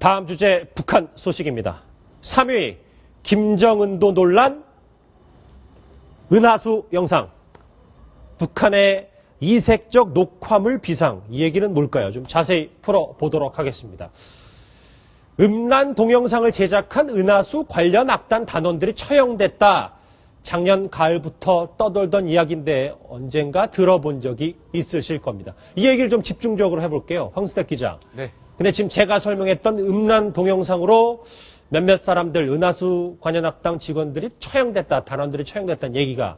다음 주제 북한 소식입니다. 3위 김정은도 논란, 은하수 영상, 북한의 이색적 녹화물 비상. 이 얘기는 뭘까요? 좀 자세히 풀어보도록 하겠습니다. 음란 동영상을 제작한 은하수 관련 악단 단원들이 처형됐다. 작년 가을부터 떠돌던 이야기인데 언젠가 들어본 적이 있으실 겁니다. 이 얘기를 좀 집중적으로 해볼게요. 황수택 기자. 네. 근데 지금 제가 설명했던 음란 동영상으로 몇몇 사람들, 은하수 관현악당 직원들이 처형됐다, 단원들이 처형됐다는 얘기가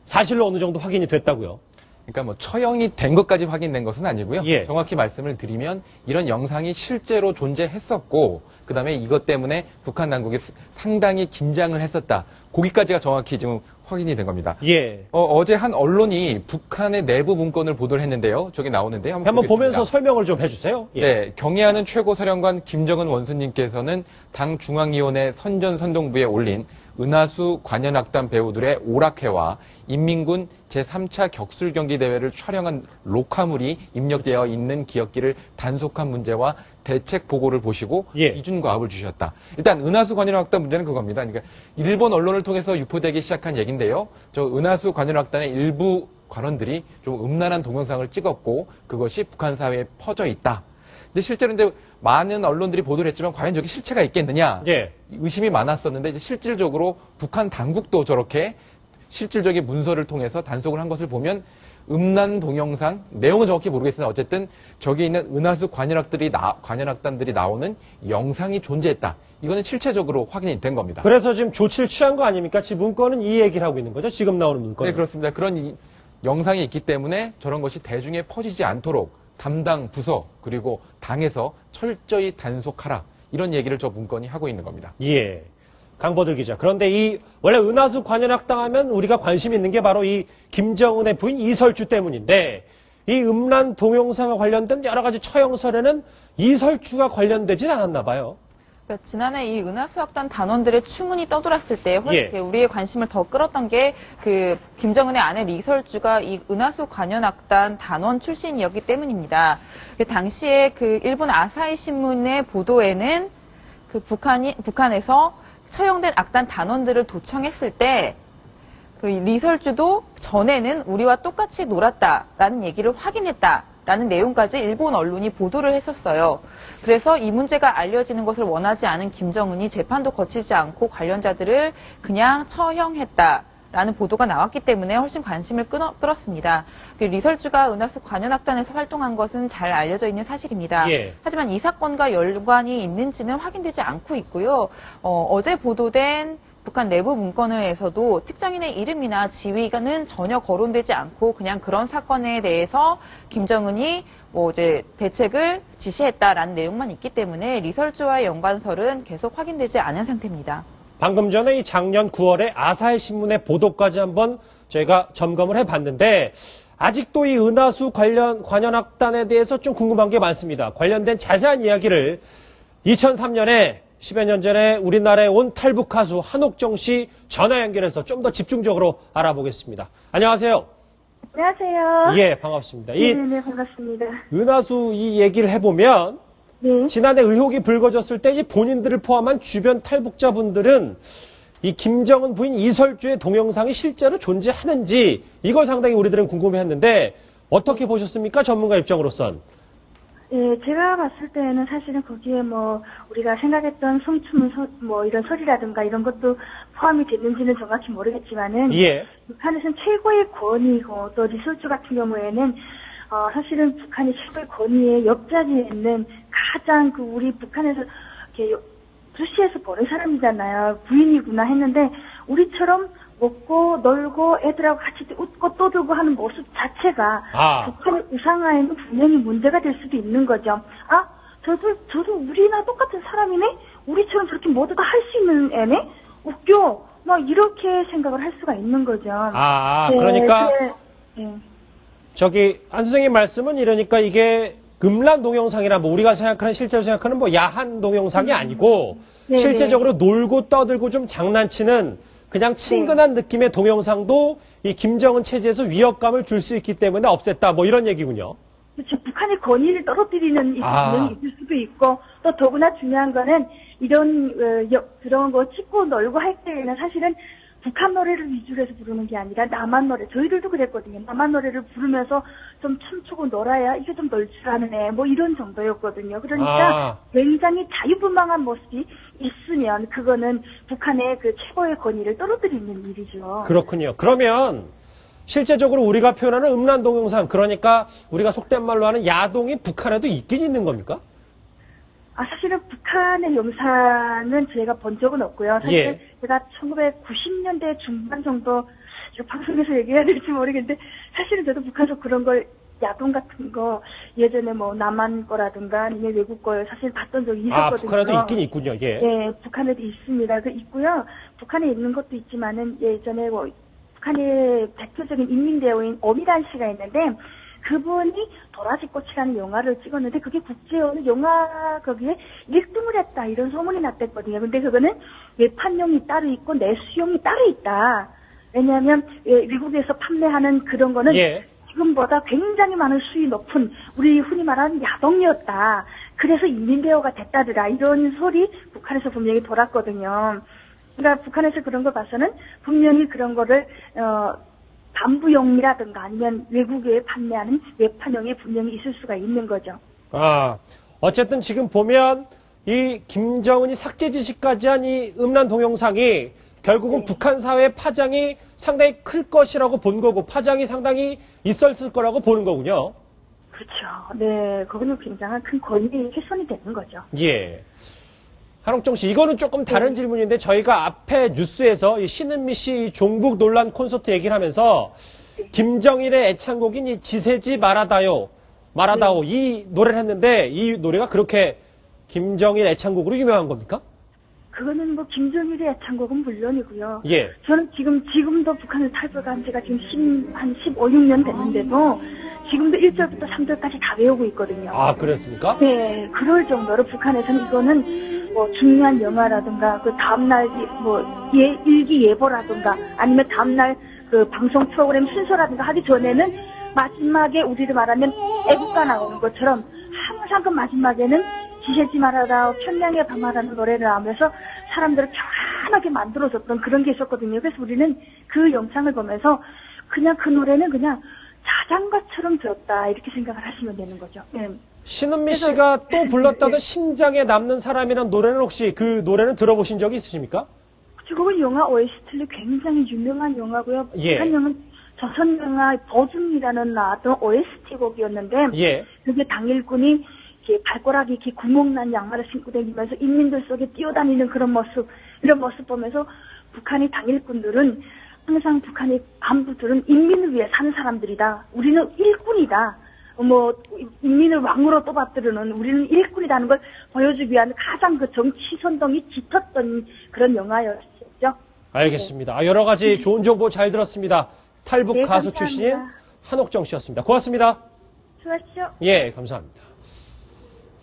사실로 어느 정도 확인이 됐다고요? 그러니까 뭐 처형이 된 것까지 확인된 것은 아니고요. 예. 정확히 말씀을 드리면 이런 영상이 실제로 존재했었고 그다음에 이것 때문에 북한 당국이 상당히 긴장을 했었다. 거기까지가 정확히 지금 확인이 된 겁니다. 예. 어제 한 언론이 북한의 내부 문건을 보도를 했는데요. 저기 나오는데요. 한번 보면서 설명을 좀 해주세요. 예. 네, 경애하는 최고사령관 김정은 원수님께서는 당 중앙위원회 선전선동부에 올린 은하수 관현악단 배우들의 오락회와 인민군 제3차 격술경기대회를 촬영한 녹화물이 입력되어 있는 기억기를 단속한 문제와 대책 보고를 보시고 예. 기준과업을 주셨다. 일단 은하수 관현악단 문제는 그겁니다. 그러니까 일본 언론을 통해서 유포되기 시작한 얘기인데요. 저 은하수 관현악단의 일부 관원들이 좀 음란한 동영상을 찍었고 그것이 북한 사회에 퍼져 있다. 이제 실제로 이제 많은 언론들이 보도를 했지만 과연 저게 실체가 있겠느냐 예. 의심이 많았었는데 이제 실질적으로 북한 당국도 저렇게 실질적인 문서를 통해서 단속을 한 것을 보면 음란 동영상 내용은 정확히 모르겠으나 어쨌든 저기 있는 은하수 관현악단들이 나오는 영상이 존재했다. 이거는 실체적으로 확인이 된 겁니다. 그래서 지금 조치를 취한 거 아닙니까? 지금 문건은 이 얘기를 하고 있는 거죠? 지금 나오는 문건. 네, 그렇습니다. 그런 영상이 있기 때문에 저런 것이 대중에 퍼지지 않도록 담당 부서 그리고 당에서 철저히 단속하라. 이런 얘기를 저 문건이 하고 있는 겁니다. 예. 강보들 기자. 그런데 원래 은하수 관현악당 하면 우리가 관심 있는 게 바로 이 김정은의 부인 이설주 때문인데 이 음란 동영상과 관련된 여러 가지 처형설에는 이설주가 관련되진 않았나 봐요. 그러니까 지난해 이 은하수학단 단원들의 추문이 떠돌았을 때 예. 우리의 관심을 더 끌었던 게 그 김정은의 아내 리설주가 이 은하수 관현악단 단원 출신이었기 때문입니다. 그 당시에 그 일본 아사히 신문의 보도에는 그 북한에서 처형된 악단 단원들을 도청했을 때 그 리설주도 전에는 우리와 똑같이 놀았다라는 얘기를 확인했다라는 내용까지 일본 언론이 보도를 했었어요. 그래서 이 문제가 알려지는 것을 원하지 않은 김정은이 재판도 거치지 않고 관련자들을 그냥 처형했다라는 보도가 나왔기 때문에 훨씬 관심을 끌었습니다. 리설주가 은하수 관현악단에서 활동한 것은 잘 알려져 있는 사실입니다. 예. 하지만 이 사건과 연관이 있는지는 확인되지 않고 있고요. 어제 보도된 북한 내부 문건에서도 특정인의 이름이나 지위는 전혀 거론되지 않고 그냥 그런 사건에 대해서 김정은이 이제 대책을 지시했다라는 내용만 있기 때문에 리설주와의 연관설은 계속 확인되지 않은 상태입니다. 방금 전에 이 작년 9월에 아사히 신문의 보도까지 한번 저희가 점검을 해봤는데 아직도 이 은하수 관현악단에 대해서 좀 궁금한 게 많습니다. 관련된 자세한 이야기를 2003년에 10여 년 전에 우리나라에 온 탈북 가수 한옥정 씨 전화 연결해서 좀 더 집중적으로 알아보겠습니다. 안녕하세요. 안녕하세요. 예, 반갑습니다. 네, 반갑습니다. 은하수 이 얘기를 해보면 네. 지난해 의혹이 불거졌을 때 이 본인들을 포함한 주변 탈북자분들은 이 김정은 부인 이설주의 동영상이 실제로 존재하는지 이걸 상당히 우리들은 궁금해했는데 어떻게 보셨습니까? 전문가 입장으로선. 예, 제가 봤을 때는 사실은 거기에 우리가 생각했던 성추문 이런 소리라든가 이런 것도 포함이 됐는지는 정확히 모르겠지만은 예. 북한에서는 최고의 권위고 또 리설주 같은 경우에는 사실은 북한이 최고의 권위의 옆자리에 있는 가장 우리 북한에서 이렇게 주시해서 보는 사람이잖아요. 부인이구나 했는데 우리처럼 먹고 놀고 애들하고 같이 웃고 떠들고 하는 모습 자체가 북한의 우상화에는 분명히 문제가 될 수도 있는 거죠. 저도 우리나 똑같은 사람이네? 우리처럼 저렇게 모두 다 할 수 있는 애네? 웃겨. 이렇게 생각을 할 수가 있는 거죠. 네, 그러니까 네. 저기 안 선생님 말씀은 이러니까 이게 음란 동영상이나 우리가 생각하는 실제로 생각하는 야한 동영상이 아니고 네네. 실제적으로 놀고 떠들고 좀 장난치는 그냥 친근한 느낌의 동영상도 이 김정은 체제에서 위협감을 줄 수 있기 때문에 없앴다 이런 얘기군요. 그렇죠. 북한의 권위를 떨어뜨리는 분명히 있을 수도 있고 또 더구나 중요한 거는 이런 그런 거 찍고 놀고 할 때에는 사실은 북한 노래를 위주로 해서 부르는 게 아니라 남한 노래, 저희들도 그랬거든요. 남한 노래를 부르면서 좀 춤추고 놀아야 이게 좀 놀 줄 아는 애, 뭐 이런 정도였거든요. 그러니까 굉장히 자유분방한 모습이 있으면 그거는 북한의 그 최고의 권위를 떨어뜨리는 일이죠. 그렇군요. 그러면 실제적으로 우리가 표현하는 음란 동영상, 그러니까 우리가 속된 말로 하는 야동이 북한에도 있긴 있는 겁니까? 사실은 북한의 영상은 제가 본 적은 없고요. 사실 예. 제가 1990년대 중반 정도, 이거 방송에서 얘기해야 될지 모르겠는데, 사실은 저도 북한에서 그런 걸, 야동 같은 거, 예전에 뭐, 남한 거라든가, 아니면 외국 걸 사실 봤던 적이 있었거든요. 북한에도 있긴 있군요, 예. 예, 북한에도 있습니다. 그 있고요. 북한에 있는 것도 있지만은, 예전에 뭐, 북한의 대표적인 인민배우인 오미란 씨가 있는데, 그분이 도라지꽃이라는 영화를 찍었는데 그게 국제어느 영화 거기에 1등을 했다 이런 소문이 났댔거든요. 근데 그거는 외판용이 따로 있고 내수용이 따로 있다. 왜냐하면 미국에서 판매하는 그런 거는 예. 지금보다 굉장히 많은 수위 높은 우리 흔히 말하는 야동이었다. 그래서 인민배우가 됐다더라. 이런 소리 북한에서 분명히 돌았거든요. 그러니까 북한에서 그런 거 봐서는 분명히 그런 거를 반부용이라든가 아니면 외국에 판매하는 외판용이 분명히 있을 수가 있는 거죠. 어쨌든 지금 보면 이 김정은이 삭제 지시까지 한 이 음란 동영상이 결국은 네. 북한 사회의 파장이 상당히 클 것이라고 본 거고 파장이 상당히 있었을 거라고 보는 거군요. 그렇죠. 네, 거기는 굉장한 큰 권위 훼손이 되는 거죠. 예. 한옥정 씨, 이거는 조금 다른 질문인데 저희가 앞에 뉴스에서 이 신은미 씨 종북 논란 콘서트 얘기를 하면서 김정일의 애창곡인 이 지새지 말아다오 이 노래를 했는데 이 노래가 그렇게 김정일 애창곡으로 유명한 겁니까? 그거는 뭐 김정일의 애창곡은 물론이고요. 예. 저는 지금도 북한을 탈북한 지가 지금 한 15, 16년 됐는데도 지금도 1절부터 3절까지 다 외우고 있거든요. 그렇습니까? 네, 그럴 정도로 북한에서는 이거는 뭐 중요한 영화라든가 그 다음날 일기예보라든가 아니면 다음날 그 방송 프로그램 순서라든가 하기 전에는 마지막에 우리를 말하면 애국가 나오는 것처럼 항상 그 마지막에는 지새지 말아라 편량의 밤하라는 노래를 나오면서 사람들을 편안하게 만들어줬던 그런 게 있었거든요. 그래서 우리는 그 영상을 보면서 그냥 그 노래는 그냥 자장가처럼 들었다 이렇게 생각을 하시면 되는 거죠. 네. 신은미 씨가 또 불렀다던 심장에 남는 사람이란 노래는 혹시 그 노래는 들어보신 적이 있으십니까? 그건 영화 OST로 굉장히 유명한 영화고요. 예. 한 영화는 조선 영화 보증이라는 나왔던 OST 곡이었는데 예. 그게 당일군이 이렇게 발가락이 이렇게 구멍난 양말을 신고 다니면서 인민들 속에 뛰어다니는 그런 모습, 이런 모습 보면서 북한의 당일군들은 항상 북한의 간부들은 인민을 위해 사는 사람들이다. 우리는 일꾼이다. 뭐 인민을 왕으로 떠받드는 우리는 일꾼이라는 걸 보여주기 위한 가장 그 정치 선동이 짙었던 그런 영화였죠. 알겠습니다. 여러 가지 좋은 정보 잘 들었습니다. 탈북 네, 가수 감사합니다. 출신인 한옥정 씨였습니다. 고맙습니다. 수고하십시오. 예, 감사합니다.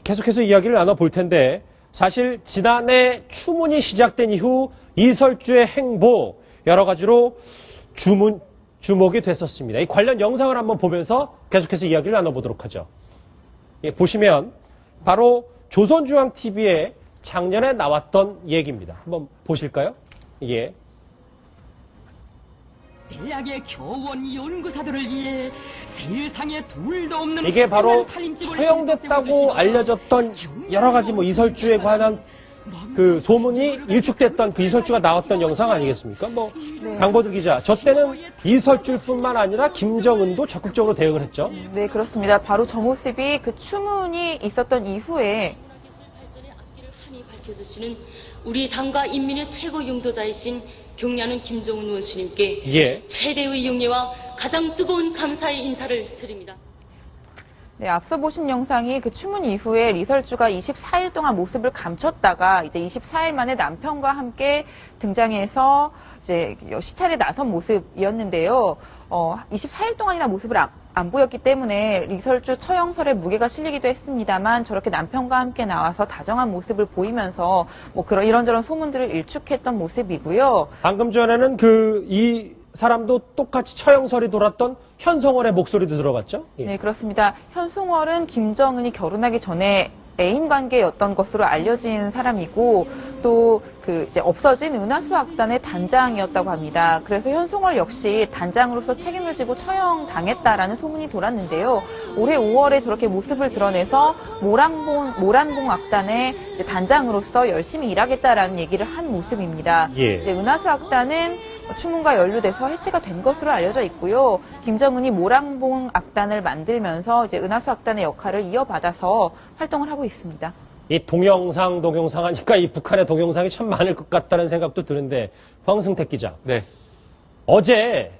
계속해서 이야기를 나눠볼 텐데 사실 지난해 추문이 시작된 이후 이설주의 행보 여러 가지로 주목이 됐었습니다. 이 관련 영상을 한번 보면서 계속해서 이야기를 나눠보도록 하죠. 예, 보시면 바로 조선중앙TV에 작년에 나왔던 얘기입니다. 한번 보실까요? 예. 대학의 교원 연구사들을 위해 세상에 둘도 없는 이게 바로 처형됐다고 알려졌던 여러 가지 뭐 이설주에 관한 그 소문이 일축됐던 그 이설주가 나왔던 영상 아니겠습니까? 뭐 강보들 기자, 저 때는 이설주뿐만 아니라 김정은도 적극적으로 대응을 했죠. 네, 그렇습니다. 바로 저 모습이 그 추문이 있었던 이후에 발전의 앞길을 환히 밝혀주시는 우리 당과 인민의 최고 용도자이신 경례하는 김정은 원수님께 예. 최대의 용례와 가장 뜨거운 감사의 인사를 드립니다. 네, 앞서 보신 영상이 그 추문 이후에 리설주가 24일 동안 모습을 감췄다가 이제 24일 만에 남편과 함께 등장해서 이제 시찰에 나선 모습이었는데요. 24일 동안이나 모습을 안 보였기 때문에 리설주 처형설에 무게가 실리기도 했습니다만 저렇게 남편과 함께 나와서 다정한 모습을 보이면서 뭐 그런 이런저런 소문들을 일축했던 모습이고요. 방금 전에는 이 사람도 똑같이 처형설이 돌았던 현송월의 목소리도 들어봤죠? 예. 네, 그렇습니다. 현송월은 김정은이 결혼하기 전에 애인 관계였던 것으로 알려진 사람이고 또 이제 없어진 은하수 악단의 단장이었다고 합니다. 그래서 현송월 역시 단장으로서 책임을 지고 처형당했다라는 소문이 돌았는데요. 올해 5월에 저렇게 모습을 드러내서 모란봉 악단의 이제 단장으로서 열심히 일하겠다라는 얘기를 한 모습입니다. 예. 네, 은하수 악단은 추문과 연루돼서 해체가 된 것으로 알려져 있고요. 김정은이 모란봉 악단을 만들면서 이제 은하수 악단의 역할을 이어받아서 활동을 하고 있습니다. 이 동영상 하니까 이 북한의 동영상이 참 많을 것 같다는 생각도 드는데, 황승택 기자. 네. 어제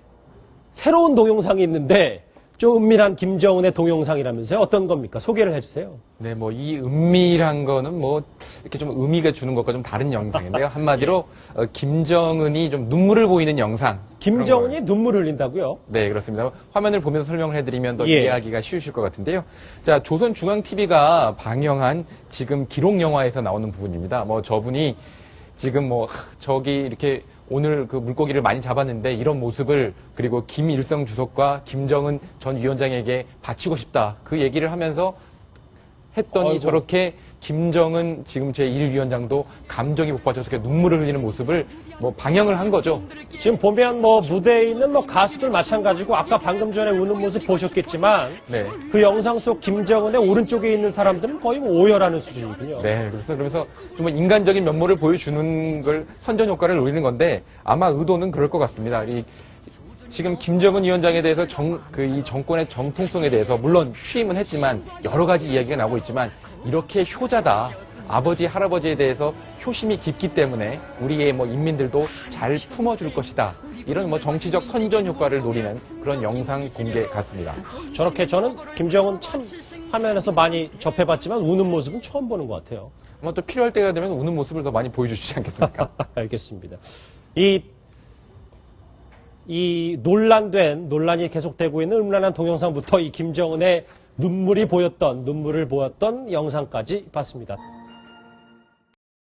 새로운 동영상이 있는데 좀 은밀한 김정은의 동영상이라면서요. 어떤 겁니까? 소개를 해주세요. 네, 뭐 이 은밀한 거는 뭐 이렇게 좀 의미가 주는 것과 좀 다른 영상인데요. 한마디로 김정은이 좀 눈물을 보이는 영상. 김정은이 눈물을 흘린다고요? 네, 그렇습니다. 화면을 보면서 설명을 해드리면 더 예. 이해하기가 쉬우실 것 같은데요. 자, 조선중앙TV가 방영한 지금 기록 영화에서 나오는 부분입니다. 뭐 저분이 지금 뭐 저기 이렇게 오늘 그 물고기를 많이 잡았는데 이런 모습을 그리고 김일성 주석과 김정은 전 위원장에게 바치고 싶다. 그 얘기를 하면서 했더니 아이고. 저렇게 김정은 지금 제1위원장도 감정이 복받쳐서 이렇게 눈물을 흘리는 모습을 뭐 방영을 한 거죠. 지금 보면 뭐 무대에 있는 뭐 가수들 마찬가지고 아까 방금 전에 우는 모습 보셨겠지만 네. 그 영상 속 김정은의 오른쪽에 있는 사람들은 거의 뭐 오열하는 수준이군요. 네, 그래서 좀 인간적인 면모를 보여주는 걸 선전 효과를 노리는 건데 아마 의도는 그럴 것 같습니다. 지금 김정은 위원장에 대해서 이 정권의 정통성에 대해서 물론 취임은 했지만 여러 가지 이야기가 나오고 있지만 이렇게 효자다. 아버지, 할아버지에 대해서 효심이 깊기 때문에 우리의 뭐 인민들도 잘 품어줄 것이다. 이런 뭐 정치적 선전 효과를 노리는 그런 영상 공개 같습니다. 저렇게 저는 김정은 참 화면에서 많이 접해봤지만 우는 모습은 처음 보는 것 같아요. 뭐 또 필요할 때가 되면 우는 모습을 더 많이 보여주시지 않겠습니까? 알겠습니다. 이 논란이 계속되고 있는 음란한 동영상부터 이 김정은의 눈물을 보였던 영상까지 봤습니다.